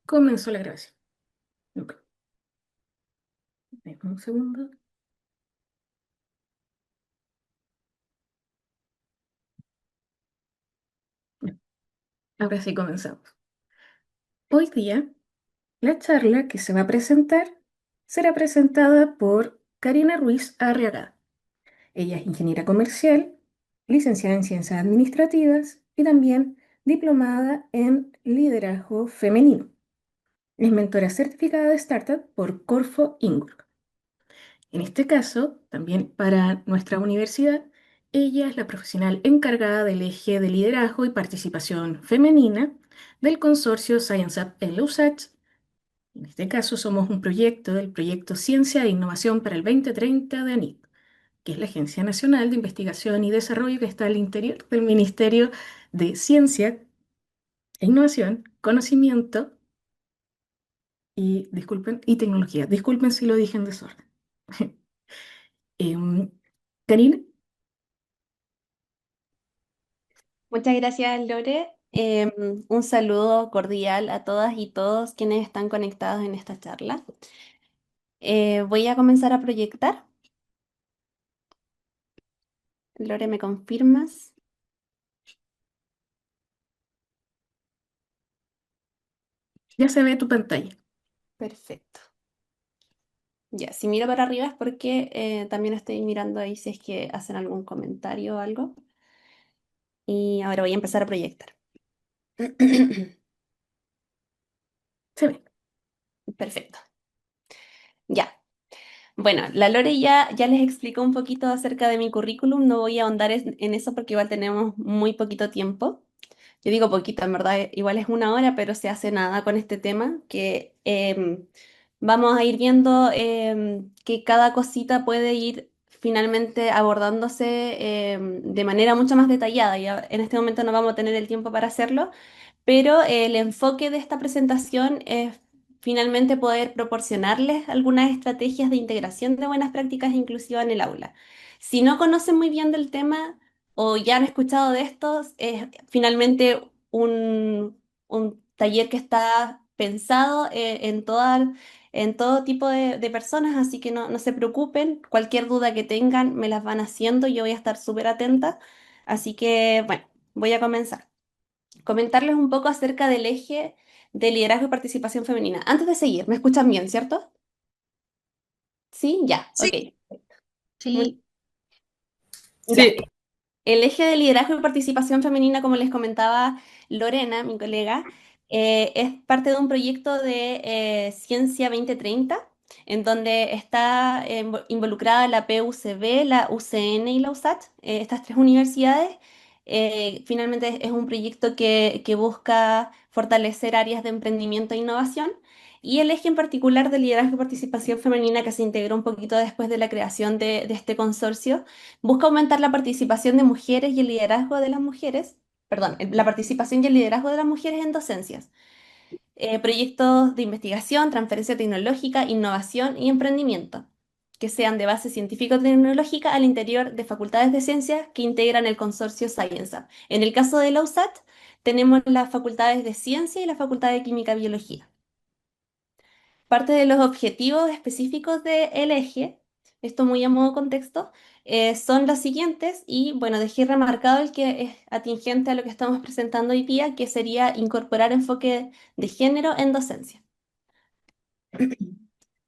Comenzó la grabación. Ok, dame un segundo. Ya, ahora sí comenzamos. Hoy día, la charla que se va a presentar será presentada por Karina Ruiz Arriagada. Ella es ingeniera comercial, licenciada en ciencias administrativas y también diplomada en liderazgo femenino. Es mentora certificada de startup por Corfo Inc. En este caso, también para nuestra universidad, ella es la profesional encargada del eje de liderazgo y participación femenina del consorcio Science Up en la USACH. En este caso, somos un proyecto del proyecto Ciencia e Innovación para el 2030 de ANIC, que es la Agencia Nacional de Investigación y Desarrollo que está al interior del Ministerio de Ciencia e Innovación, Conocimiento y, disculpen, y Tecnología. Disculpen si lo dije en desorden. Em, Karina. Muchas gracias, Lore. Un saludo cordial a todas y todos quienes están conectados en esta charla. Voy a comenzar a proyectar. Lore, ¿me confirmas? Ya se ve tu pantalla. Perfecto. Ya, si miro para arriba es porque también estoy mirando ahí si es que hacen algún comentario o algo. Y ahora voy a empezar a proyectar. Se ve. Perfecto. Ya. Bueno, la Lore ya les explicó un poquito acerca de mi currículum. No voy a ahondar en eso porque igual tenemos muy poquito tiempo. Yo digo poquito, en verdad, igual es una hora, pero se hace nada con este tema, que vamos a ir viendo que cada cosita puede ir finalmente abordándose de manera mucho más detallada. Ya en este momento no vamos a tener el tiempo para hacerlo, pero el enfoque de esta presentación es finalmente poder proporcionarles algunas estrategias de integración de buenas prácticas inclusivas en el aula. Si no conocen muy bien del tema o ya han escuchado de estos, es finalmente un taller que está pensado en todo tipo de personas, así que no se preocupen, cualquier duda que tengan me las van haciendo, yo voy a estar súper atenta, así que bueno, voy a comenzar comentarles un poco acerca del eje de liderazgo y participación femenina. Antes de seguir, ¿me escuchan bien, cierto? Sí, ya, Sí, ok. Muy- sí. ya. Sí. El eje de liderazgo y participación femenina, como les comentaba Lorena, mi colega, es parte de un proyecto de Ciencia 2030, en donde está involucrada la PUCB, la UCN y la USACH, estas tres universidades. Finalmente es un proyecto que busca fortalecer áreas de emprendimiento e innovación. Y el eje en particular de liderazgo y participación femenina, que se integró un poquito después de la creación de este consorcio, busca aumentar la participación de mujeres y el liderazgo de las mujeres, perdón, la participación y el liderazgo de las mujeres en docencias, proyectos de investigación, transferencia tecnológica, innovación y emprendimiento, que sean de base científico-tecnológica al interior de facultades de ciencias que integran el consorcio Science Up. En el caso de la USAT, tenemos las facultades de ciencia y la facultad de química y biología. Parte de los objetivos específicos del eje, esto muy a modo contexto, son los siguientes y bueno, dejé remarcado el que es atingente a lo que estamos presentando hoy día, que sería incorporar enfoque de género en docencia.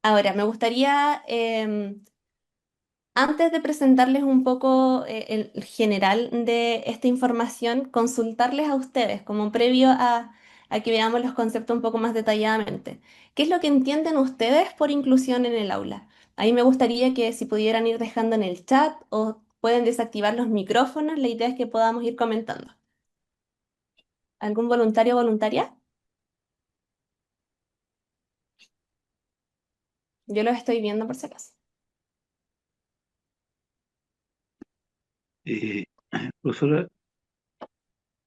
Ahora, me gustaría, antes de presentarles un poco el general de esta información, consultarles a ustedes como previo a que veamos los conceptos un poco más detalladamente. ¿Qué es lo que entienden ustedes por inclusión en el aula? Ahí me gustaría que si pudieran ir dejando en el chat o pueden desactivar los micrófonos, la idea es que podamos ir comentando. ¿Algún voluntario o voluntaria? Yo los estoy viendo por si acaso. Eh, Profesora,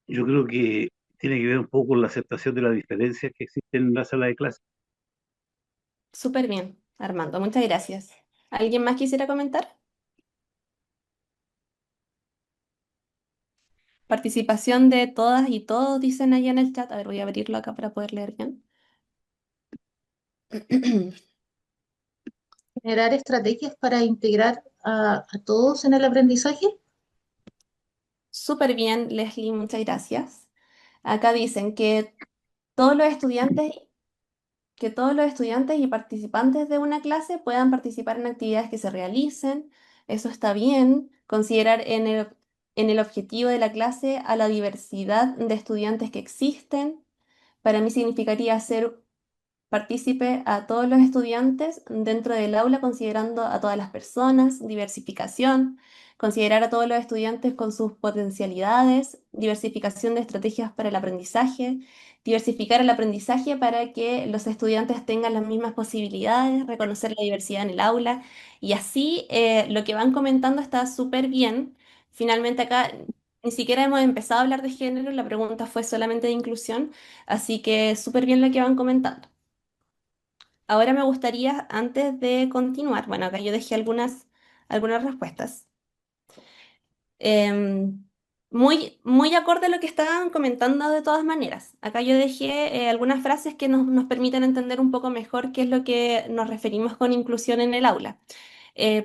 yo creo que tiene que ver un poco con la aceptación de las diferencias que existen en la sala de clase. Súper bien, Armando, muchas gracias. ¿Alguien más quisiera comentar? Participación de todas y todos, dicen allá en el chat. A ver, voy a abrirlo acá para poder leer bien. Generar estrategias para integrar a todos en el aprendizaje. Súper bien, Leslie, muchas gracias. Acá dicen todos los estudiantes, que todos los estudiantes y participantes de una clase puedan participar en actividades que se realicen. Eso está bien. Considerar en el objetivo de la clase a la diversidad de estudiantes que existen. Para mí significaría hacer partícipe a todos los estudiantes dentro del aula, considerando a todas las personas, diversificación, considerar a todos los estudiantes con sus potencialidades, diversificación de estrategias para el aprendizaje, diversificar el aprendizaje para que los estudiantes tengan las mismas posibilidades, reconocer la diversidad en el aula y así lo que van comentando está súper bien. Finalmente acá ni siquiera hemos empezado a hablar de género, la pregunta fue solamente de inclusión, así que súper bien lo que van comentando. Ahora me gustaría, antes de continuar, bueno, acá yo dejé algunas respuestas. Em, muy acorde a lo que estaban comentando de todas maneras. Acá yo dejé algunas frases que nos permiten entender un poco mejor qué es lo que nos referimos con inclusión en el aula.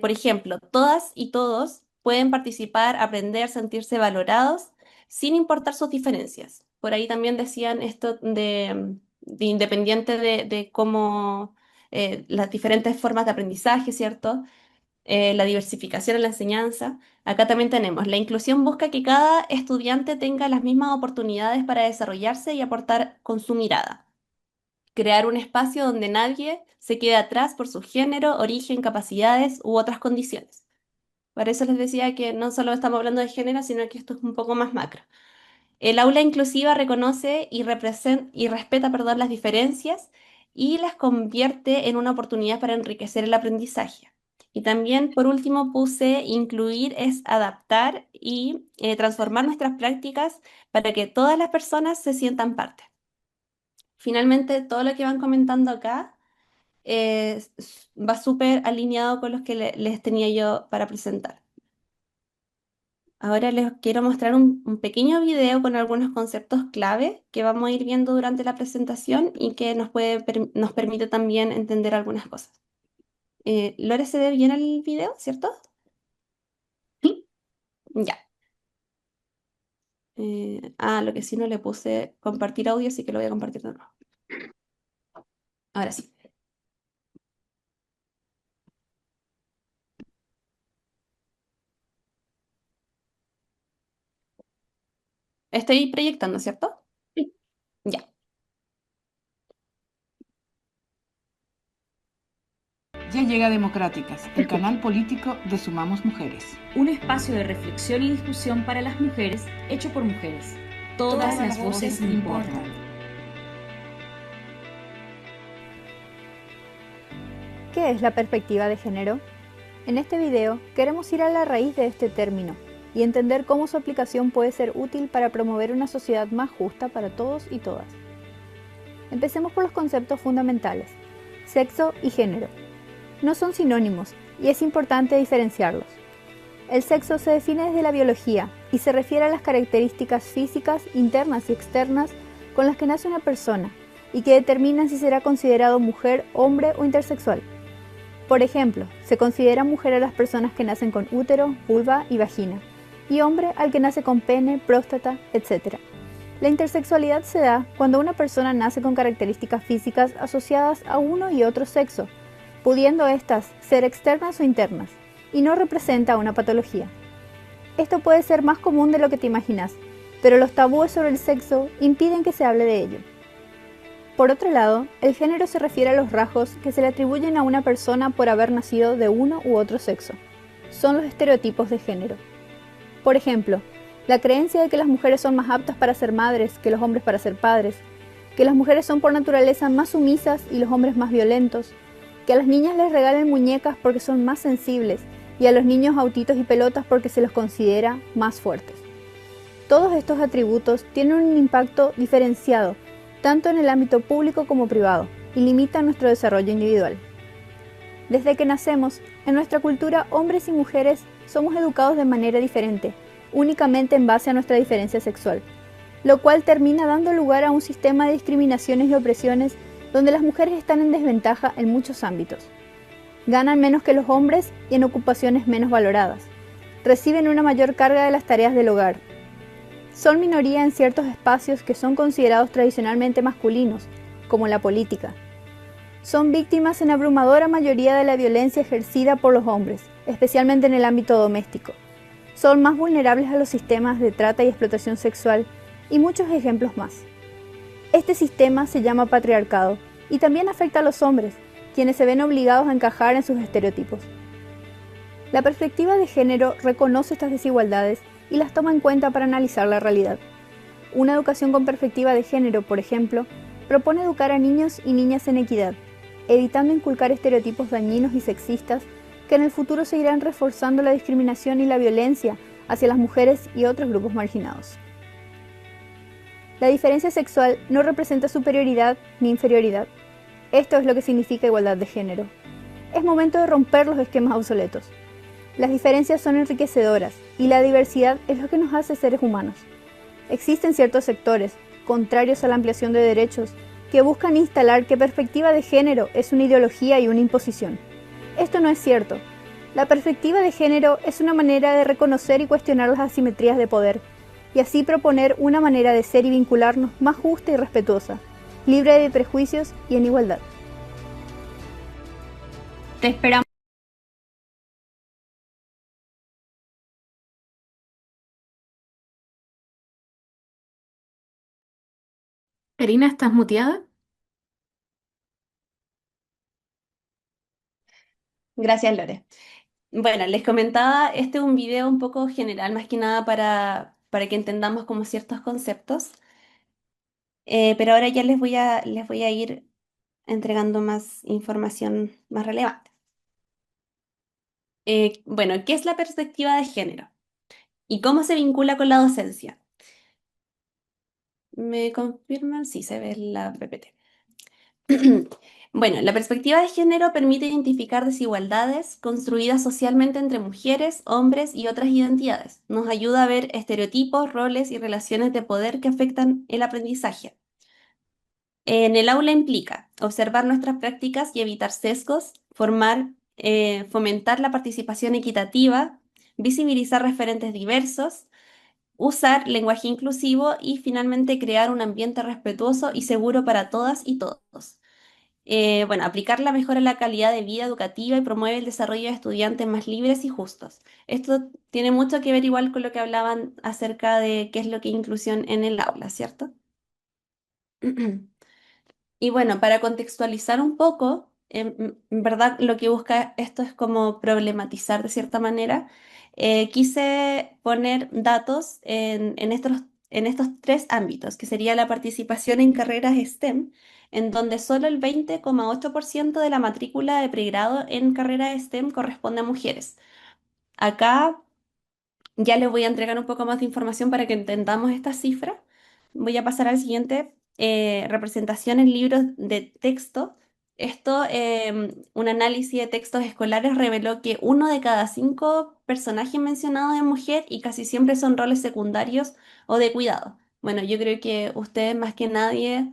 Por ejemplo, todas y todos pueden participar, aprender, sentirse valorados sin importar sus diferencias. Por ahí también decían esto de independiente de cómo las diferentes formas de aprendizaje, ¿cierto? La diversificación en la enseñanza. Acá también tenemos, la inclusión busca que cada estudiante tenga las mismas oportunidades para desarrollarse y aportar con su mirada. Crear un espacio donde nadie se quede atrás por su género, origen, capacidades u otras condiciones. Por eso les decía que no solo estamos hablando de género, sino que esto es un poco más macro. El aula inclusiva reconoce y respeta, perdón, las diferencias y las convierte en una oportunidad para enriquecer el aprendizaje. Y también, por último, puse incluir es adaptar y transformar nuestras prácticas para que todas las personas se sientan parte. Finalmente, todo lo que van comentando acá va súper alineado con los que les tenía yo para presentar. Ahora les quiero mostrar un pequeño video con algunos conceptos clave que vamos a ir viendo durante la presentación y que nos permite también entender algunas cosas. Lore, ¿se ve bien el video, cierto? Sí. Ya. Lo que sí no le puse compartir audio, así que lo voy a compartir de nuevo. Ahora sí. Estoy proyectando, ¿cierto? Sí. Ya. Ya llega Democráticas, el canal político de Sumamos Mujeres. Un espacio de reflexión y discusión para las mujeres, hecho por mujeres. Todas las voces importan. ¿Qué es la perspectiva de género? En este video queremos ir a la raíz de este término y entender cómo su aplicación puede ser útil para promover una sociedad más justa para todos y todas. Empecemos por los conceptos fundamentales. Sexo y género. No son sinónimos y es importante diferenciarlos. El sexo se define desde la biología y se refiere a las características físicas, internas y externas con las que nace una persona y que determinan si será considerado mujer, hombre o intersexual. Por ejemplo, se considera mujer a las personas que nacen con útero, vulva y vagina, y hombre al que nace con pene, próstata, etc. La intersexualidad se da cuando una persona nace con características físicas asociadas a uno y otro sexo, pudiendo éstas ser externas o internas, y no representa una patología. Esto puede ser más común de lo que te imaginas, pero los tabúes sobre el sexo impiden que se hable de ello. Por otro lado, el género se refiere a los rasgos que se le atribuyen a una persona por haber nacido de uno u otro sexo. Son los estereotipos de género. Por ejemplo, la creencia de que las mujeres son más aptas para ser madres que los hombres para ser padres, que las mujeres son por naturaleza más sumisas y los hombres más violentos, que a las niñas les regalen muñecas porque son más sensibles y a los niños autitos y pelotas porque se los considera más fuertes. Todos estos atributos tienen un impacto diferenciado tanto en el ámbito público como privado, y limitan nuestro desarrollo individual. Desde que nacemos, en nuestra cultura, hombres y mujeres somos educados de manera diferente, únicamente en base a nuestra diferencia sexual, lo cual termina dando lugar a un sistema de discriminaciones y opresiones donde las mujeres están en desventaja en muchos ámbitos. Ganan menos que los hombres y en ocupaciones menos valoradas. Reciben una mayor carga de las tareas del hogar. Son minoría en ciertos espacios que son considerados tradicionalmente masculinos, como la política. Son víctimas en abrumadora mayoría de la violencia ejercida por los hombres, especialmente en el ámbito doméstico. Son más vulnerables a los sistemas de trata y explotación sexual y muchos ejemplos más. Este sistema se llama patriarcado y también afecta a los hombres, quienes se ven obligados a encajar en sus estereotipos. La perspectiva de género reconoce estas desigualdades y las toma en cuenta para analizar la realidad. Una educación con perspectiva de género, por ejemplo, propone educar a niños y niñas en equidad, evitando inculcar estereotipos dañinos y sexistas que en el futuro seguirán reforzando la discriminación y la violencia hacia las mujeres y otros grupos marginados. La diferencia sexual no representa superioridad ni inferioridad. Esto es lo que significa igualdad de género. Es momento de romper los esquemas obsoletos. Las diferencias son enriquecedoras y la diversidad es lo que nos hace seres humanos. Existen ciertos sectores, contrarios a la ampliación de derechos, que buscan instalar que perspectiva de género es una ideología y una imposición. Esto no es cierto. La perspectiva de género es una manera de reconocer y cuestionar las asimetrías de poder, y así proponer una manera de ser y vincularnos más justa y respetuosa, libre de prejuicios y en igualdad. Te esperamos. Karina, ¿estás muteada? Gracias, Lore. Bueno, les comentaba, este es un video un poco general, más que nada para que entendamos como ciertos conceptos. Pero ahora ya les voy a ir entregando más información más relevante. Bueno, ¿qué es la perspectiva de género? ¿Y cómo se vincula con la docencia? ¿Me confirman? Sí, se ve la PPT. Bueno, la perspectiva de género permite identificar desigualdades construidas socialmente entre mujeres, hombres y otras identidades. Nos ayuda a ver estereotipos, roles y relaciones de poder que afectan el aprendizaje. En el aula implica observar nuestras prácticas y evitar sesgos, fomentar la participación equitativa, visibilizar referentes diversos, usar lenguaje inclusivo y finalmente crear un ambiente respetuoso y seguro para todas y todos. Bueno, aplicar la mejora en la calidad de vida educativa y promueve el desarrollo de estudiantes más libres y justos. Esto tiene mucho que ver igual con lo que hablaban acerca de qué es lo que es inclusión en el aula, ¿cierto? Y bueno, para contextualizar un poco, en verdad lo que busca esto es como problematizar de cierta manera. Quise poner datos en estos tres ámbitos, que sería la participación en carreras STEM, en donde solo el 20,8% de la matrícula de pregrado en carreras STEM corresponde a mujeres. Acá ya les voy a entregar un poco más de información para que entendamos esta cifra. Voy a pasar al siguiente, representación en libros de texto. Esto, un análisis de textos escolares reveló que 1 de cada 5 personajes mencionados es mujer y casi siempre son roles secundarios o de cuidado. Bueno, yo creo que ustedes más que nadie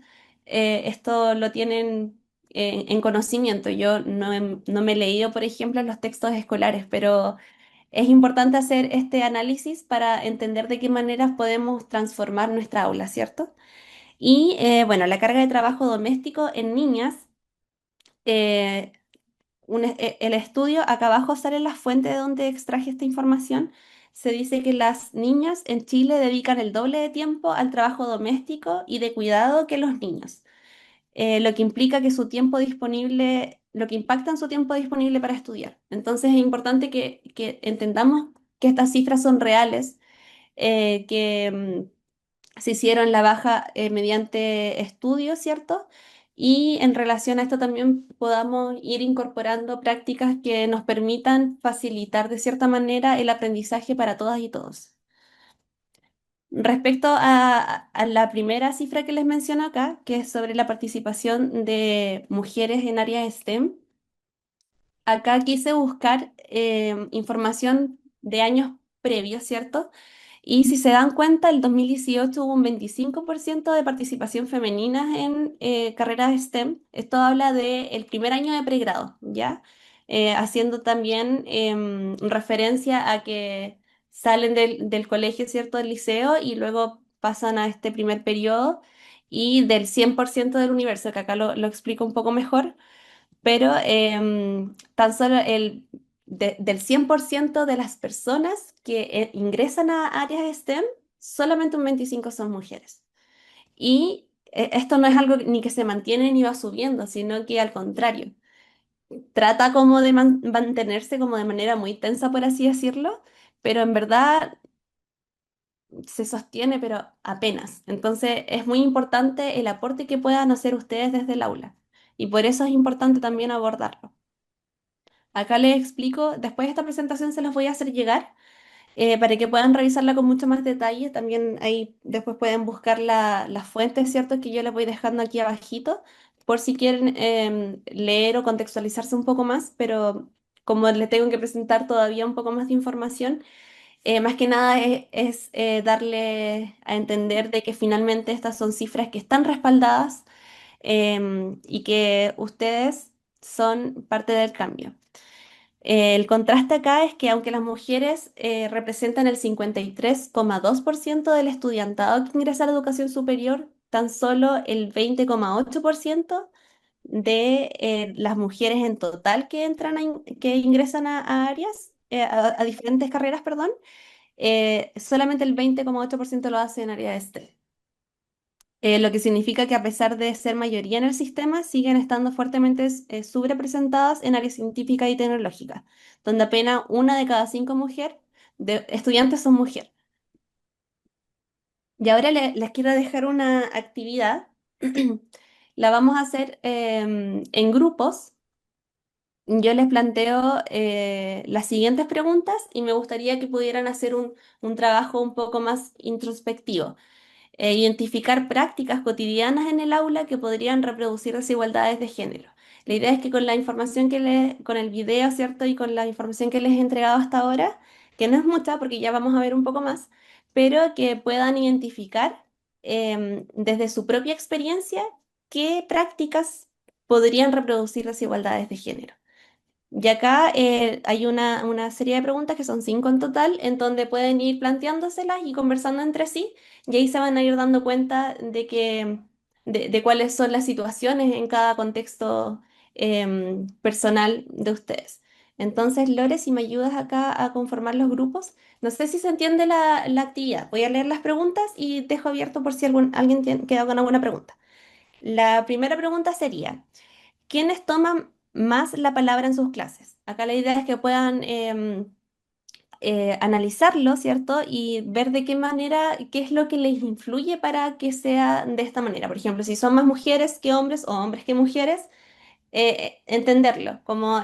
esto lo tienen en conocimiento. Yo no me he leído, por ejemplo, los textos escolares, pero es importante hacer este análisis para entender de qué maneras podemos transformar nuestra aula, ¿cierto? Y bueno, la carga de trabajo doméstico en niñas, eh, el estudio, acá abajo salen las fuentes de donde extraje esta información. Se dice que las niñas en Chile dedican el doble de tiempo al trabajo doméstico y de cuidado que los niños, lo que implica que su tiempo disponible, lo que impacta en su tiempo disponible para estudiar. Entonces es importante que entendamos que estas cifras son reales, que se hicieron la baja mediante estudios, ¿cierto? Y en relación a esto también podamos ir incorporando prácticas que nos permitan facilitar de cierta manera el aprendizaje para todas y todos. Respecto a la primera cifra que les menciono acá, que es sobre la participación de mujeres en áreas STEM, acá quise buscar información de años previos, ¿cierto? Y si se dan cuenta, el 2018 hubo un 25% de participación femenina en carreras STEM. Esto habla del primer año de pregrado, ¿ya? Haciendo también referencia a que salen del colegio, ¿cierto? Del liceo y luego pasan a este primer periodo y del 100% del universo, que acá lo explico un poco mejor, pero tan solo del 100% de las personas que ingresan a áreas STEM, solamente un 25 son mujeres. Y esto no es algo ni que se mantiene ni va subiendo, sino que al contrario, trata como de mantenerse como de manera muy tensa, por así decirlo, pero en verdad se sostiene, pero apenas. Entonces es muy importante el aporte que puedan hacer ustedes desde el aula. Y por eso es importante también abordarlo. Acá les explico, después de esta presentación se las voy a hacer llegar para que puedan revisarla con mucho más detalle. También ahí después pueden buscar las fuentes, ¿cierto? Que yo les voy dejando aquí abajito, por si quieren leer o contextualizarse un poco más, pero como les tengo que presentar todavía un poco más de información, más que nada es darle a entender de que finalmente estas son cifras que están respaldadas y que ustedes son parte del cambio. El contraste acá es que aunque las mujeres representan el 53,2% del estudiantado que ingresa a la educación superior, tan solo el 20,8% de las mujeres en total que que ingresan a áreas, a diferentes carreras, perdón, solamente el 20,8% lo hace en área de STEM. Lo que significa que a pesar de ser mayoría en el sistema, siguen estando fuertemente subrepresentadas en áreas científicas y tecnológicas, donde apenas una de cada cinco mujeres de estudiantes son mujeres. Y ahora les quiero dejar una actividad. La vamos a hacer en grupos. Yo les planteo las siguientes preguntas y me gustaría que pudieran hacer un trabajo un poco más introspectivo. Identificar prácticas cotidianas en el aula que podrían reproducir desigualdades de género. La idea es que con la información con el video, ¿cierto? Y con la información que les he entregado hasta ahora, que no es mucha porque ya vamos a ver un poco más, pero que puedan identificar desde su propia experiencia qué prácticas podrían reproducir desigualdades de género. Y acá hay una serie de preguntas que son 5 en total, en donde pueden ir planteándoselas y conversando entre sí, y ahí se van a ir dando cuenta de cuáles son las situaciones en cada contexto personal de ustedes. Entonces, Lore, si me ayudas acá a conformar los grupos, no sé si se entiende la actividad. Voy a leer las preguntas y dejo abierto por si alguien queda con alguna pregunta. La primera pregunta sería: ¿quiénes toman más la palabra en sus clases? Acá la idea es que puedan analizarlo, ¿cierto? Y ver de qué manera, qué es lo que les influye para que sea de esta manera. Por ejemplo, si son más mujeres que hombres o hombres que mujeres, entenderlo, como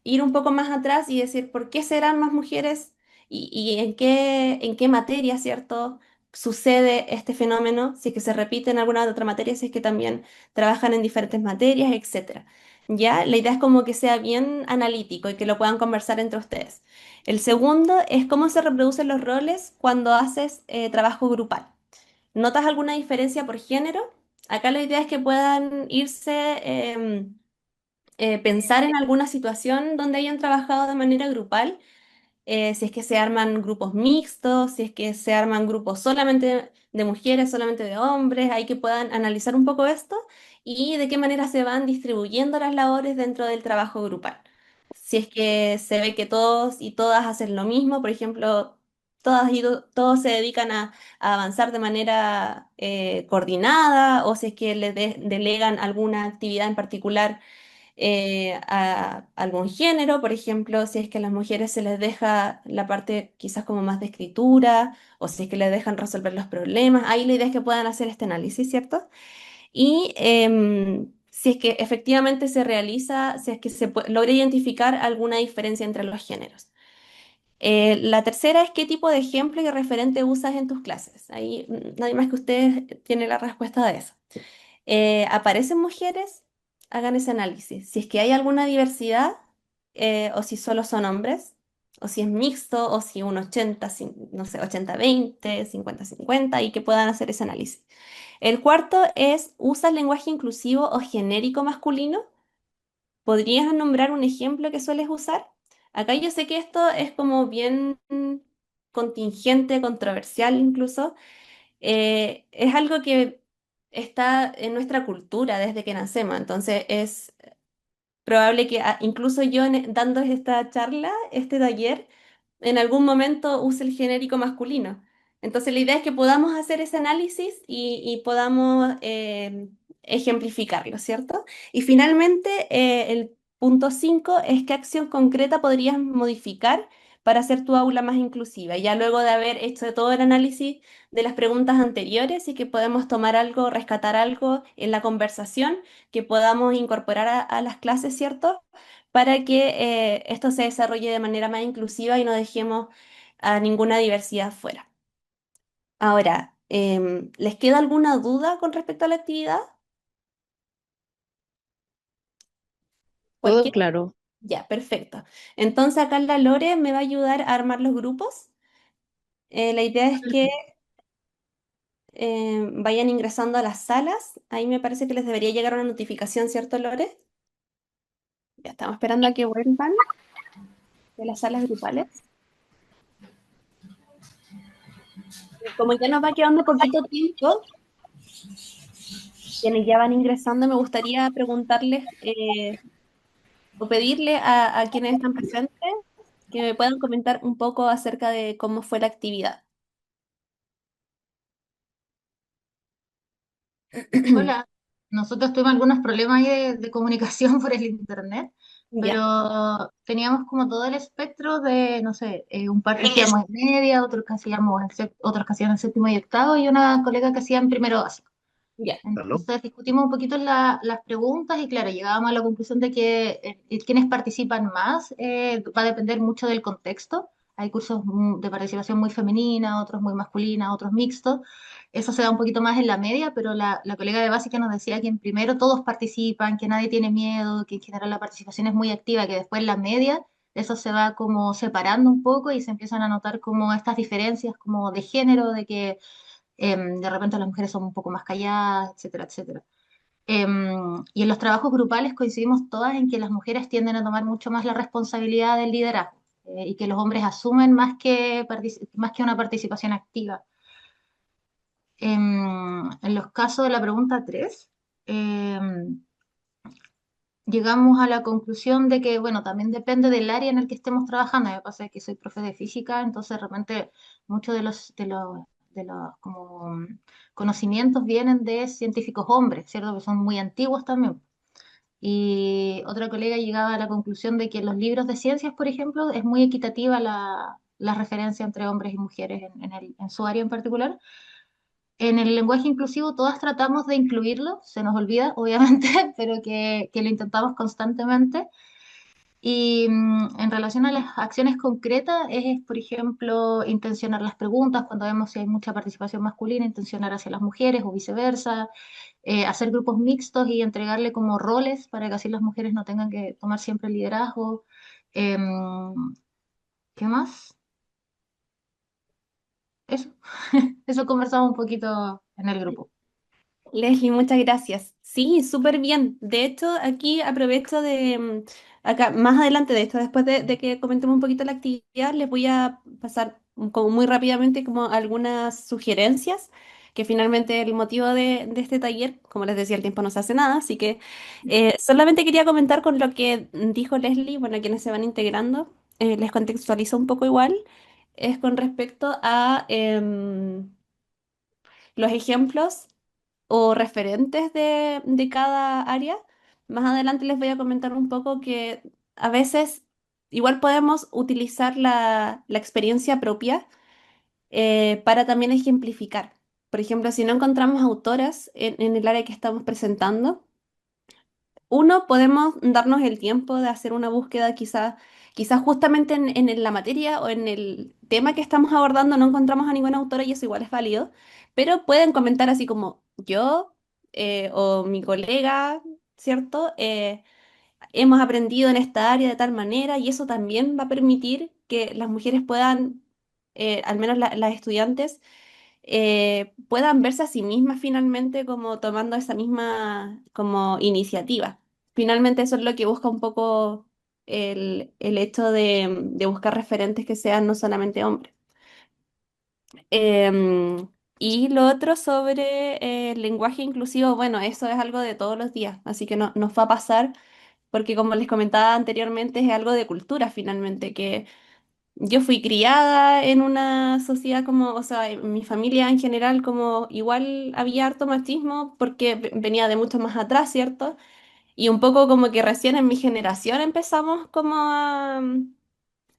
ir un poco más atrás y decir por qué serán más mujeres y en qué materia, ¿cierto? Sucede este fenómeno, si es que se repite en alguna otra materia, si es que también trabajan en diferentes materias, etcétera. Ya, la idea es como que sea bien analítico y que lo puedan conversar entre ustedes. El segundo es cómo se reproducen los roles cuando haces trabajo grupal. ¿Notas alguna diferencia por género? Acá la idea es que puedan irse pensar en alguna situación donde hayan trabajado de manera grupal, si es que se arman grupos mixtos, si es que se arman grupos solamente de mujeres, solamente de hombres, hay que puedan analizar un poco esto y de qué manera se van distribuyendo las labores dentro del trabajo grupal. Si es que se ve que todos y todas hacen lo mismo, por ejemplo, todos se dedican a avanzar de manera coordinada, o si es que delegan alguna actividad en particular a algún género, por ejemplo, si es que a las mujeres se les deja la parte quizás como más de escritura, o si es que les dejan resolver los problemas, ahí la idea es que puedan hacer este análisis, ¿cierto? Y si es que efectivamente se realiza, si es que logra identificar alguna diferencia entre los géneros. La tercera es qué tipo de ejemplo y referente usas en tus clases. Ahí nadie más que ustedes tiene la respuesta de eso. ¿Aparecen mujeres? Hagan ese análisis. Si es que hay alguna diversidad o si solo son hombres. o si es mixto, o si un 80, no sé, 80-20, 50-50, y que puedan hacer ese análisis. El cuarto es, ¿usa el lenguaje inclusivo o genérico masculino? ¿Podrías nombrar un ejemplo que sueles usar? Acá yo sé que esto es como bien contingente, controversial incluso. Es algo que está en nuestra cultura desde que nacemos, entonces es probable que incluso yo dando esta charla, este taller, en algún momento use el genérico masculino. Entonces la idea es que podamos hacer ese análisis y podamos ejemplificarlo, ¿cierto? Y finalmente, el punto 5 es qué acción concreta podrías modificar para hacer tu aula más inclusiva, ya luego de haber hecho todo el análisis de las preguntas anteriores y que podemos tomar algo, rescatar algo en la conversación que podamos incorporar a las clases, ¿cierto? Para que esto se desarrolle de manera más inclusiva y no dejemos a ninguna diversidad fuera. Ahora, ¿les queda alguna duda con respecto a la actividad? Todo Cualquier. claro. Ya, perfecto. Entonces acá la Lore me va a ayudar a armar los grupos. La idea es que vayan ingresando a las salas. Ahí me parece que les debería llegar una notificación, ¿cierto, Lore? Ya estamos esperando a que vuelvan de las salas grupales. Como ya nos va quedando poquito tiempo, quienes ya van ingresando, me gustaría preguntarles o pedirle a quienes están presentes que me puedan comentar un poco acerca de cómo fue la actividad. Hola, nosotros tuvimos algunos problemas ahí de comunicación por el internet, Ya, pero teníamos como todo el espectro de, no sé, un par que hacíamos en media, otros que hacíamos otros que hacían en séptimo y octavo, y una colega que hacía en primero básico. ya, ¿Aló? Entonces discutimos un poquito las preguntas y claro, llegábamos a la conclusión de que quienes participan más va a depender mucho del contexto. Hay cursos de participación muy femenina, otros muy masculina, otros mixtos. Eso se da un poquito más en la media, pero la colega de básica nos decía que en primero todos participan, que nadie tiene miedo, que en general la participación es muy activa, que después en la media eso se va como separando un poco y se empiezan a notar como estas diferencias como de género, de que de repente las mujeres son un poco más calladas, etcétera, etcétera. Y en los trabajos grupales coincidimos todas en que las mujeres tienden a tomar mucho más la responsabilidad del liderazgo y que los hombres asumen más que una participación activa. En los casos de la pregunta 3, llegamos a la conclusión de que, bueno, también depende del área en el que estemos trabajando. Me pasa que soy profe de física, entonces de repente muchos de los como, conocimientos vienen de científicos hombres, ¿cierto? Que son muy antiguos también. Y otra colega llegaba a la conclusión de que en los libros de ciencias, por ejemplo, es muy equitativa la referencia entre hombres y mujeres en su área en particular. En el lenguaje inclusivo todas tratamos de incluirlo, se nos olvida, obviamente, pero que lo intentamos constantemente. Y en relación a las acciones concretas, es, por ejemplo, intencionar las preguntas cuando vemos si hay mucha participación masculina, intencionar hacia las mujeres o viceversa, hacer grupos mixtos y entregarle como roles para que así las mujeres no tengan que tomar siempre el liderazgo. Em, ¿Qué más? Eso. Eso conversamos un poquito en el grupo. Leslie, muchas gracias. Sí, súper bien. De hecho, aquí aprovecho de, acá más adelante de esto, después de que comentemos un poquito la actividad, les voy a pasar como muy rápidamente como algunas sugerencias, que finalmente el motivo de este taller, como les decía, el tiempo no se hace nada, así que solamente quería comentar con lo que dijo Leslie, bueno, quienes se van integrando, les contextualizo un poco igual, es con respecto a los ejemplos o referentes de cada área. Más adelante les voy a comentar un poco que a veces igual podemos utilizar la experiencia propia para también ejemplificar. Por ejemplo, si no encontramos autoras en el área que estamos presentando, uno, podemos darnos el tiempo de hacer una búsqueda quizás justamente en la materia o en el tema que estamos abordando no encontramos a ninguna autora y eso igual es válido, pero pueden comentar así como yo o mi colega, ¿cierto? hemos aprendido en esta área de tal manera y eso también va a permitir que las mujeres puedan, al menos las estudiantes, puedan verse a sí mismas finalmente como tomando esa misma como iniciativa. Finalmente eso es lo que busca un poco el hecho de buscar referentes que sean no solamente hombres. Y lo otro sobre el lenguaje inclusivo, bueno, eso es algo de todos los días, así que no, nos va a pasar porque como les comentaba anteriormente es algo de cultura finalmente, que yo fui criada en una sociedad como, o sea, en mi familia en general como igual había harto machismo porque venía de mucho más atrás, ¿cierto? Y un poco como que recién en mi generación empezamos como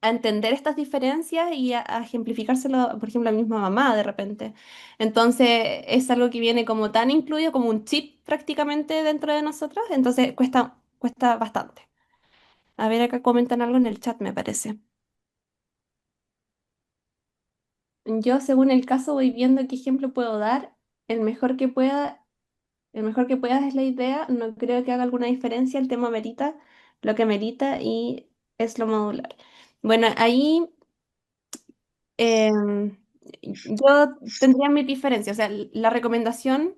a entender estas diferencias y a ejemplificárselo, por ejemplo, a mi misma mamá de repente. Entonces es algo que viene como tan incluido como un chip prácticamente dentro de nosotros, entonces cuesta bastante. A ver, acá comentan algo en el chat, me parece. Yo, según el caso, voy viendo qué ejemplo puedo dar. El mejor que pueda, el mejor que puedas es la idea. No creo que haga alguna diferencia. El tema merita lo que merita y es lo modular. Bueno, ahí em, yo tendría mi diferencia. O sea, la recomendación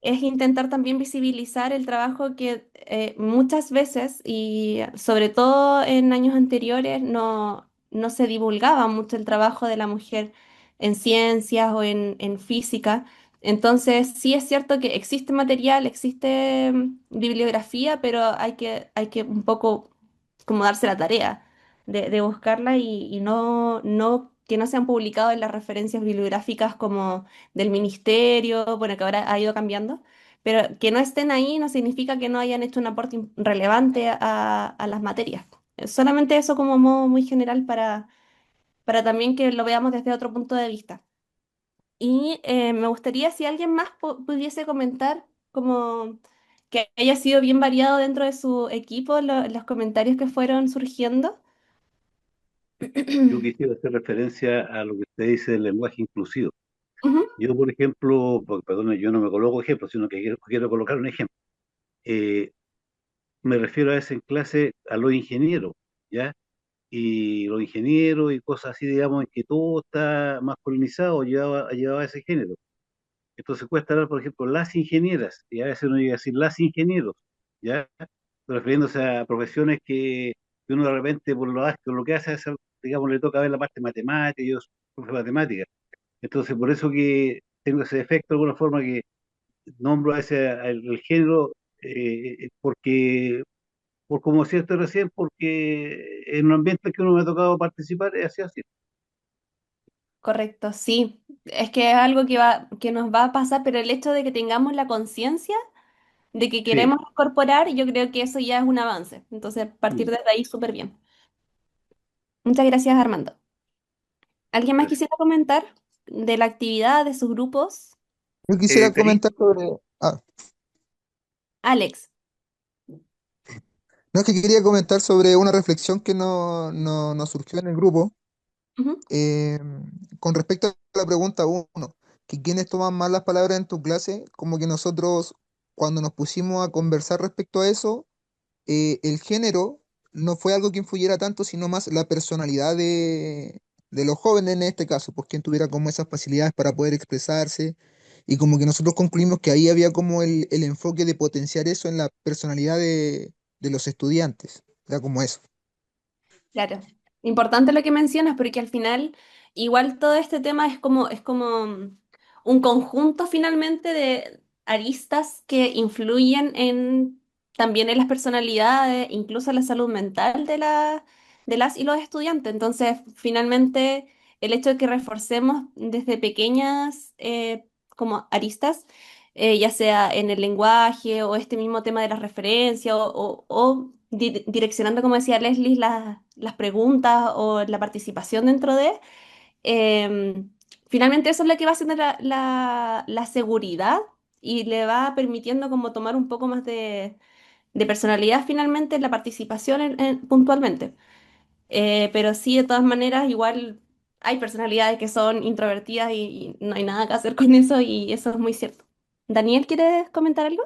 es intentar también visibilizar el trabajo que muchas veces, y sobre todo en años anteriores, no se divulgaba mucho el trabajo de la mujer en ciencias o en física. Entonces, sí es cierto que existe material, existe bibliografía, pero hay que un poco como darse la tarea de buscarla y no que no se han publicado en las referencias bibliográficas como del ministerio, bueno, que ahora ha ido cambiando, pero que no estén ahí no significa que no hayan hecho un aporte relevante a las materias. Solamente eso como modo muy general para también que lo veamos desde otro punto de vista. Y me gustaría si alguien más pudiese comentar como que haya sido bien variado dentro de su equipo los comentarios que fueron surgiendo. Yo quisiera hacer referencia a lo que usted dice del lenguaje inclusivo. Ujú, Yo, por ejemplo, perdón, yo no me coloco ejemplos, sino que quiero colocar un ejemplo. Eh, Me refiero a veces en clase a los ingenieros, ¿ya? Y los ingenieros y cosas así, digamos, en que todo está masculinizado, llevado a ese género. Entonces cuesta hablar, por ejemplo, las ingenieras, y a veces uno llega a decir las ingenieros, ¿ya? Refiriéndose a profesiones que uno de repente, por lo que hace, digamos, le toca ver la parte matemática, y yo soy profe de matemáticas. Entonces, por eso que tengo ese defecto de alguna forma que nombro a ese, el género, porque, por como decía usted recién, porque en un ambiente que uno me ha tocado participar es así, así. correcto, sí. Es que es algo que nos va a pasar, pero el hecho de que tengamos la conciencia de que Sí, queremos incorporar, yo creo que eso ya es un avance. Entonces, partir mm, desde ahí, súper bien. Muchas gracias, Armando. ¿Alguien más gracias. quisiera comentar de la actividad, de sus grupos? Yo quisiera Karim, comentar sobre... Ah, Alex. no es que quería comentar sobre una reflexión que nos surgió en el grupo Ujú. eh, con respecto a la pregunta uno, que quiénes toman más las palabras en tu clase, como que nosotros cuando nos pusimos a conversar respecto a eso, el género no fue algo que influyera tanto, sino más la personalidad de los jóvenes en este caso, pues quien tuviera como esas facilidades para poder expresarse, y como que nosotros concluimos que ahí había como el enfoque de potenciar eso en la personalidad de los estudiantes, era como eso. Claro, importante lo que mencionas porque al final igual todo este tema es como un conjunto finalmente de aristas que influyen en también en las personalidades, incluso en la salud mental de las y los estudiantes. Entonces, finalmente, el hecho de que reforcemos desde pequeñas como aristas, ya sea en el lenguaje o este mismo tema de la referencia o direccionando, como decía Leslie, las preguntas o la participación dentro de, em, finalmente eso es lo que va haciendo la seguridad y le va permitiendo como tomar un poco más de personalidad finalmente en la participación puntualmente. Pero sí, de todas maneras, igual hay personalidades que son introvertidas y no hay nada que hacer con eso y eso es muy cierto. Daniel, ¿quieres comentar algo?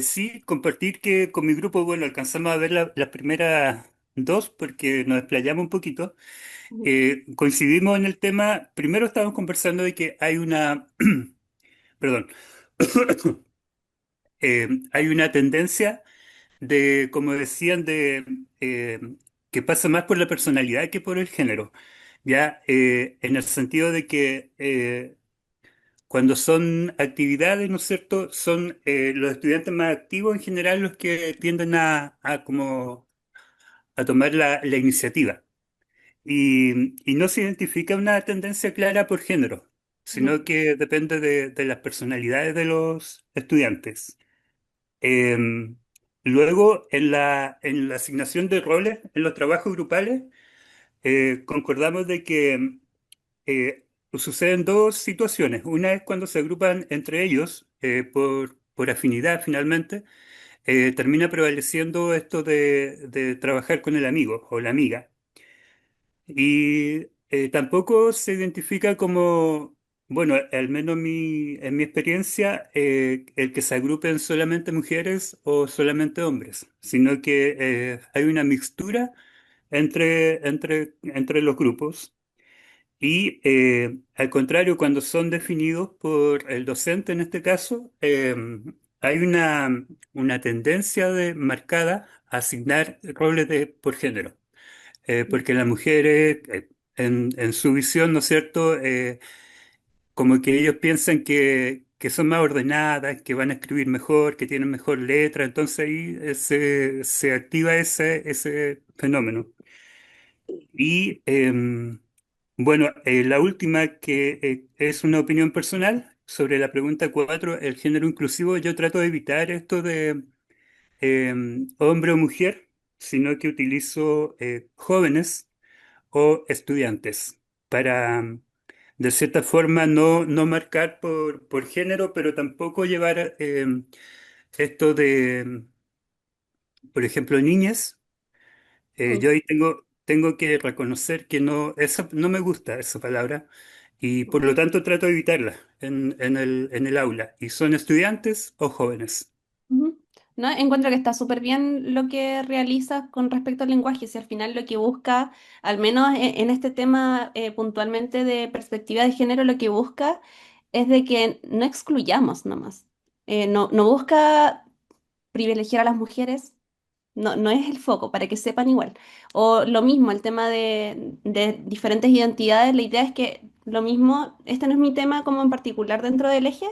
Sí, compartir que con mi grupo, bueno, alcanzamos a ver las primeras dos porque nos explayamos un poquito. Ujú. Coincidimos en el tema, primero estábamos conversando de que hay una, perdón, hay una tendencia de, como decían, eh, que pasa más por la personalidad que por el género, ¿ya? En el sentido de que cuando son actividades, ¿no es cierto? Son los estudiantes más activos en general los que tienden a como a tomar la iniciativa. Y no se identifica una tendencia clara por género, Ujú. sino que depende de las personalidades de los estudiantes. Eh, Luego, en la asignación de roles, en los trabajos grupales, concordamos de que suceden dos situaciones. Una es cuando se agrupan entre ellos por afinidad finalmente, termina prevaleciendo esto de trabajar con el amigo o la amiga. Y tampoco se identifica como, bueno, al menos en mi experiencia, el que se agrupen solamente mujeres o solamente hombres, sino que hay una mixtura entre los grupos. Y al contrario, cuando son definidos por el docente en este caso, hay una tendencia marcada a asignar roles por género. Porque las mujeres, en su visión, ¿no es cierto? Como que ellos piensan que son más ordenadas, que van a escribir mejor, que tienen mejor letra, entonces ahí se activa ese fenómeno. Y bueno, la última que es una opinión personal sobre la pregunta 4, el género inclusivo, yo trato de evitar esto de hombre o mujer, sino que utilizo jóvenes o estudiantes para, de cierta forma, no marcar por género, pero tampoco llevar esto de, por ejemplo, niñas. Ujú. Yo ahí tengo que reconocer que no me gusta esa palabra y por lo tanto trato de evitarla en el aula. Y son estudiantes o jóvenes. Ujú. No, encuentro que está súper bien lo que realizas con respecto al lenguaje, si al final lo que busca, al menos en este tema puntualmente de perspectiva de género, lo que busca es de que no excluyamos nomás. No busca privilegiar a las mujeres, no es el foco, para que sepan igual. O lo mismo, el tema de diferentes identidades, la idea es que lo mismo, este no es mi tema como en particular dentro del eje,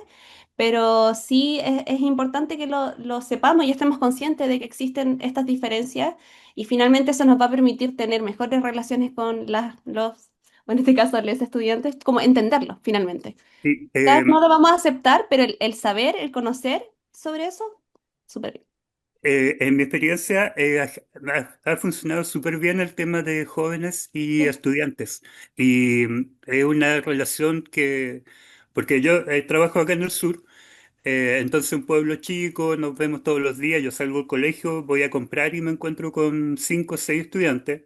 pero sí es importante que lo sepamos y estemos conscientes de que existen estas diferencias y finalmente eso nos va a permitir tener mejores relaciones con o en este caso, los estudiantes, como entenderlo finalmente. Sí, Quizás no lo vamos a aceptar, pero el saber, el conocer sobre eso, súper bien. en mi experiencia ha funcionado súper bien el tema de jóvenes y Sí. estudiantes. Y es una relación porque yo trabajo acá en el sur. Entonces, un pueblo chico, nos vemos todos los días. Yo salgo al colegio, voy a comprar y me encuentro con cinco o seis estudiantes.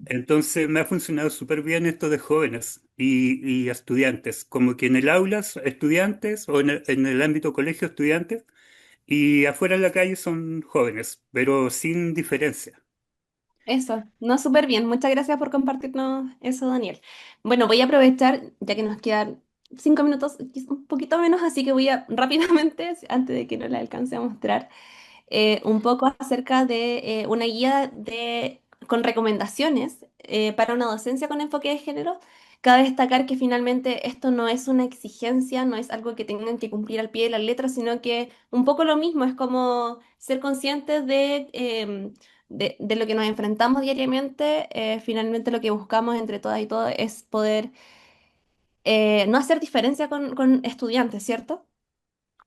Entonces, me ha funcionado súper bien esto de jóvenes y estudiantes. Como que en el aula, estudiantes, o en el ámbito colegio, estudiantes, y afuera en la calle son jóvenes, pero sin diferencia. Eso, no, súper bien. Muchas gracias por compartirnos eso, Daniel. Bueno, voy a aprovechar, ya que nos quedan 5 minutos, quizá un poquito menos, así que voy a rápidamente, antes de que no la alcance a mostrar, un poco acerca de una guía con recomendaciones para una docencia con enfoque de género. Cabe destacar que finalmente esto no es una exigencia, no es algo que tengan que cumplir al pie de la letra, sino que un poco lo mismo, es como ser conscientes de lo que nos enfrentamos diariamente. Finalmente lo que buscamos entre todas y todos es poder no hacer diferencia con estudiantes, ¿cierto?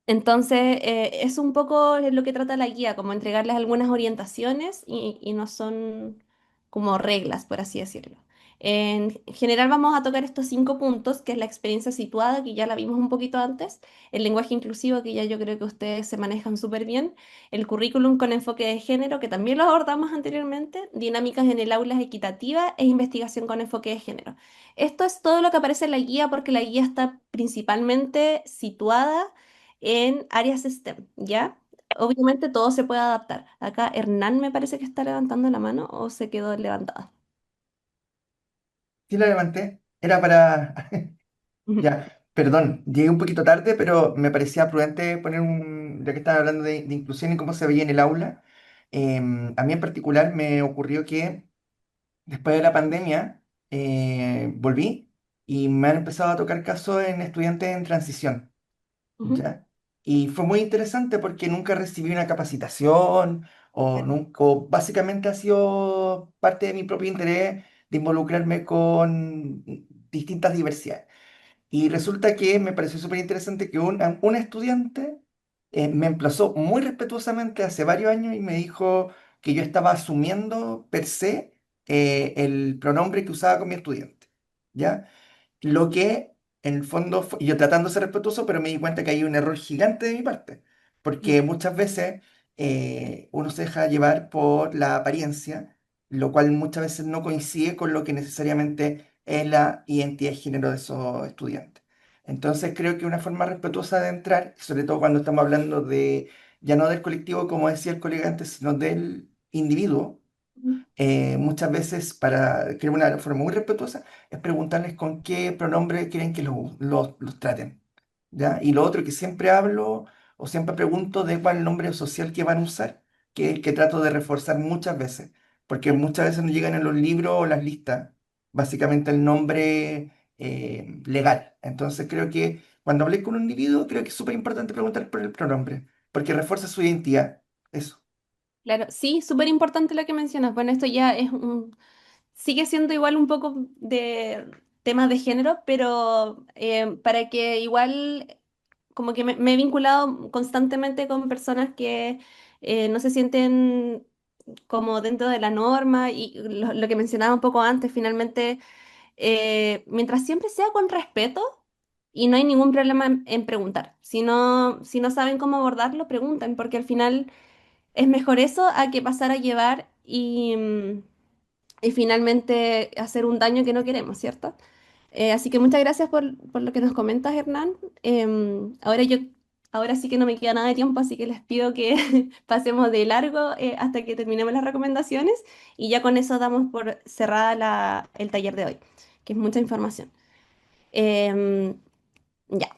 Entonces, es un poco lo que trata la guía, como entregarles algunas orientaciones y no son como reglas, por así decirlo. En general vamos a tocar estos 5 puntos, que es la experiencia situada, que ya la vimos un poquito antes, el lenguaje inclusivo, que ya yo creo que ustedes se manejan súper bien, el currículum con enfoque de género, que también lo abordamos anteriormente, dinámicas en el aula equitativa e investigación con enfoque de género. Esto es todo lo que aparece en la guía porque la guía está principalmente situada en áreas STEM, ¿ya? obviamente todo se puede adaptar. Acá Hernán me parece que está levantando la mano o se quedó levantada. Sí la levanté. Era para... Ujú, Ya, perdón, llegué un poquito tarde, pero me parecía prudente poner un... Ya que estaba hablando de inclusión y cómo se veía en el aula, a mí en particular me ocurrió que después de la pandemia volví y me han empezado a tocar casos en estudiantes en transición. ujú, ¿Ya? Y fue muy interesante porque nunca recibí una capacitación o, nunca, o básicamente ha sido parte de mi propio interés de involucrarme con distintas diversidades. Y resulta que me pareció súper interesante que un estudiante me emplazó muy respetuosamente hace varios años y me dijo que yo estaba asumiendo per se el pronombre que usaba con mi estudiante. ¿Ya? Lo que en el fondo, yo tratando de ser respetuoso, pero me di cuenta que hay un error gigante de mi parte, ujú. porque muchas veces uno se deja llevar por la apariencia, lo cual muchas veces no coincide con lo que necesariamente es la identidad de género de esos estudiantes. Entonces creo que una forma respetuosa de entrar, sobre todo cuando estamos hablando de, ya no del colectivo, como decía el colega antes, sino del individuo, Ujú. muchas veces para crear una forma muy respetuosa es preguntarles con qué pronombre quieren que los traten, ¿ya? Y lo otro que siempre hablo o siempre pregunto de cuál es el nombre social que van a usar, que es el que trato de reforzar muchas veces, porque Sí. muchas veces nos llegan en los libros o las listas, básicamente el nombre legal. Entonces creo que cuando hablé con un individuo, creo que es súper importante preguntar por el pronombre, porque refuerza su identidad. Eso. Claro, sí, súper importante lo que mencionas. Bueno, esto ya sigue siendo igual un poco de temas de género, pero para que igual como que me he vinculado constantemente con personas que no se sienten como dentro de la norma y lo que mencionaba un poco antes, finalmente, mientras siempre sea con respeto y no hay ningún problema en preguntar. Si no saben cómo abordarlo, pregunten, porque al final es mejor eso a que pasar a llevar y finalmente hacer un daño que no queremos, ¿cierto? Así que muchas gracias por lo que nos comentas, Hernán. Ahora sí que no me queda nada de tiempo, así que les pido que pasemos de largo hasta que terminemos las recomendaciones y ya con eso damos por cerrada el taller de hoy, que es mucha información. Em, ya.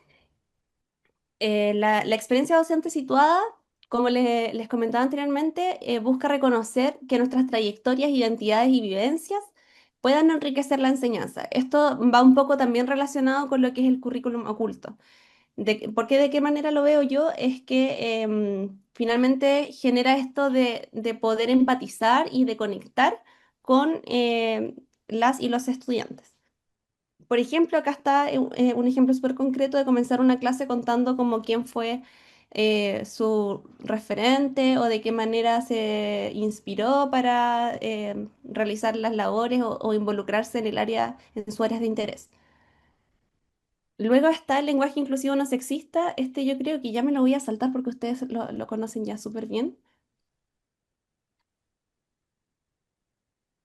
La experiencia docente situada, como les comentaba anteriormente, busca reconocer que nuestras trayectorias, identidades y vivencias puedan enriquecer la enseñanza. Esto va un poco también relacionado con lo que es el currículum oculto. ¿Por qué de qué manera lo veo yo? Es que finalmente genera esto de poder empatizar y de conectar con las y los estudiantes. Por ejemplo, acá está un ejemplo súper concreto de comenzar una clase contando como quién fue su referente o de qué manera se inspiró para realizar las labores o involucrarse en el área, en sus áreas de interés. Luego está el lenguaje inclusivo no sexista. Este yo creo que ya me lo voy a saltar porque ustedes lo conocen ya súper bien.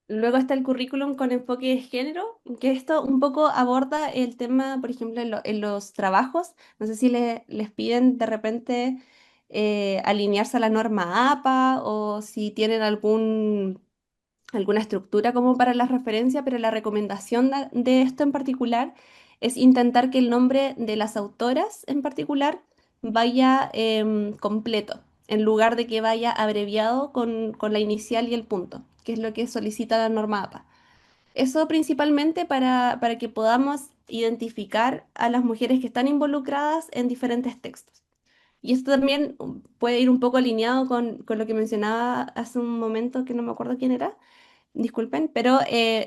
Luego está el currículum con enfoque de género, que esto un poco aborda el tema, por ejemplo, en los trabajos. No sé si les piden de repente alinearse a la norma APA o si tienen alguna estructura como para la referencia, pero la recomendación de esto en particular es intentar que el nombre de las autoras en particular vaya completo, en lugar de que vaya abreviado con la inicial y el punto, que es lo que solicita la norma APA. Eso principalmente para que podamos identificar a las mujeres que están involucradas en diferentes textos. Y esto también puede ir un poco alineado con lo que mencionaba hace un momento, que no me acuerdo quién era, disculpen, pero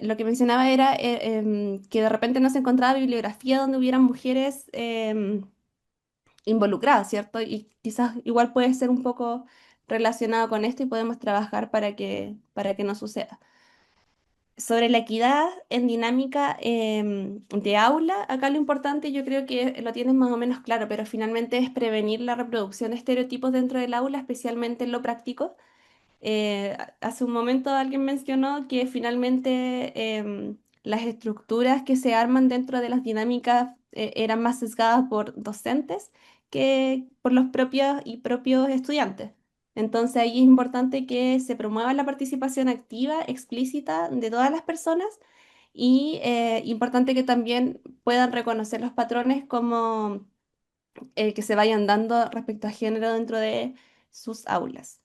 lo que mencionaba era que de repente no se encontraba bibliografía donde hubieran mujeres involucradas, ¿cierto? Y quizás igual puede ser un poco relacionado con esto y podemos trabajar para que no suceda. Sobre la equidad en dinámica de aula, acá lo importante yo creo que lo tienes más o menos claro, pero finalmente es prevenir la reproducción de estereotipos dentro del aula, especialmente en lo práctico. Hace un momento alguien mencionó que finalmente las estructuras que se arman dentro de las dinámicas eran más sesgadas por docentes que por los propios estudiantes. Entonces ahí es importante que se promueva la participación activa, explícita de todas las personas y importante que también puedan reconocer los patrones como que se vayan dando respecto a género dentro de sus aulas.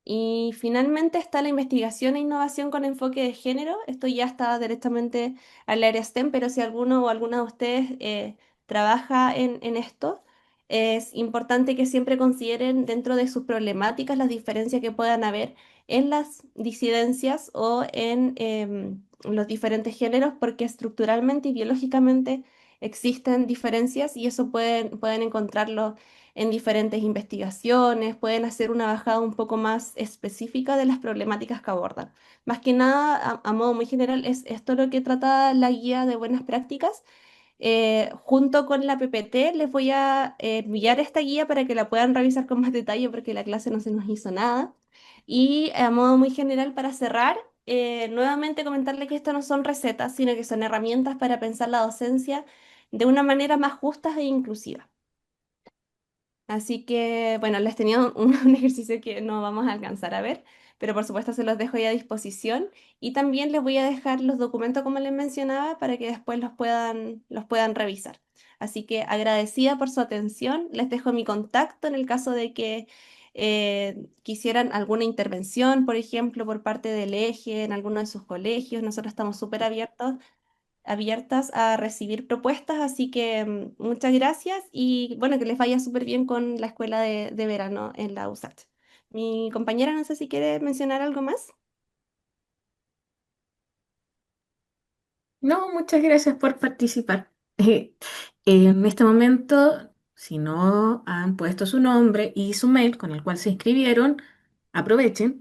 Y finalmente está la investigación e innovación con enfoque de género. Esto ya está directamente al área STEM, pero si alguno o alguna de ustedes trabaja en esto, es importante que siempre consideren dentro de sus problemáticas las diferencias que puedan haber en las disidencias o en los diferentes géneros, porque estructuralmente y biológicamente existen diferencias y eso pueden encontrarlo en diferentes investigaciones, pueden hacer una bajada un poco más específica de las problemáticas que abordan. Más que nada, a modo muy general, es esto lo que trata la guía de buenas prácticas. Junto con la PPT les voy a enviar esta guía para que la puedan revisar con más detalle porque la clase no se nos hizo nada. Y a modo muy general, para cerrar, nuevamente comentarle que esto no son recetas, sino que son herramientas para pensar la docencia de una manera más justa e inclusiva. Así que, bueno, les tenía un ejercicio que no vamos a alcanzar a ver, pero por supuesto se los dejo ya a disposición y también les voy a dejar los documentos como les mencionaba para que después los puedan revisar. Así que agradecida por su atención, les dejo mi contacto en el caso de que quisieran alguna intervención, por ejemplo, por parte del eje en alguno de sus colegios. Nosotros estamos súper abiertas a recibir propuestas, así que muchas gracias y bueno, que les vaya súper bien con la escuela de verano en la USACH. Mi compañera, no sé si quiere mencionar algo más. No, muchas gracias por participar. En este momento, si no han puesto su nombre y su mail con el cual se inscribieron, aprovechen,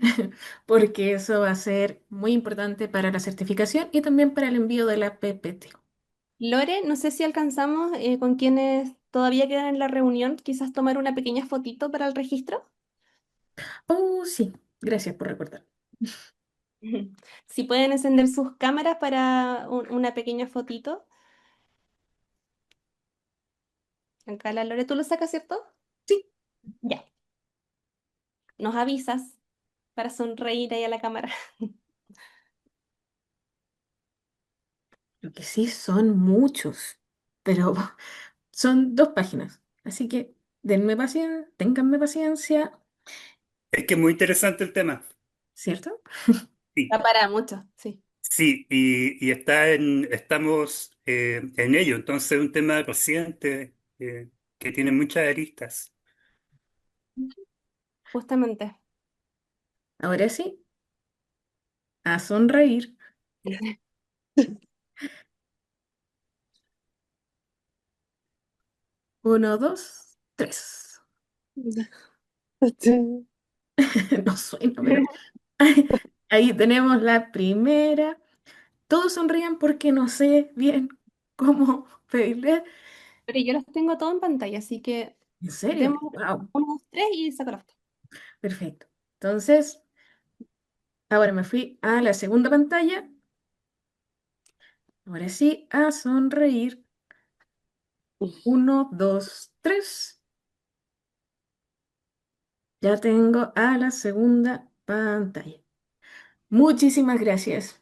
porque eso va a ser muy importante para la certificación y también para el envío de la PPT. Lore, no sé si alcanzamos con quienes todavía quedan en la reunión, quizás tomar una pequeña fotito para el registro. Oh, sí, gracias por recordar. Si pueden encender sus cámaras para una pequeña fotito. Acá la Lore, ¿tú lo sacas, cierto? Sí, Ya. Nos avisas para sonreír ahí a la cámara. lo que sí son muchos, pero son 2 páginas, así que denme paciencia, ténganme paciencia, Es que es muy interesante el tema. ¿cierto? Sí, Da para mucho, sí. sí, y estamos en ello. Entonces es un tema reciente que tiene muchas aristas. Justamente. Ahora sí, a sonreír. 1, 2, 3. No suena, pero ahí tenemos la primera. Todos sonrían porque no sé bien cómo pedirle. Pero yo los tengo todo en pantalla, así que ¿En serio? demos Wow, 1, 2, 3 y saco la foto. perfecto. Entonces, ahora me fui a la segunda pantalla. Ahora sí, a sonreír. 1, 2, 3. Ya tengo a la segunda pantalla. Muchísimas gracias.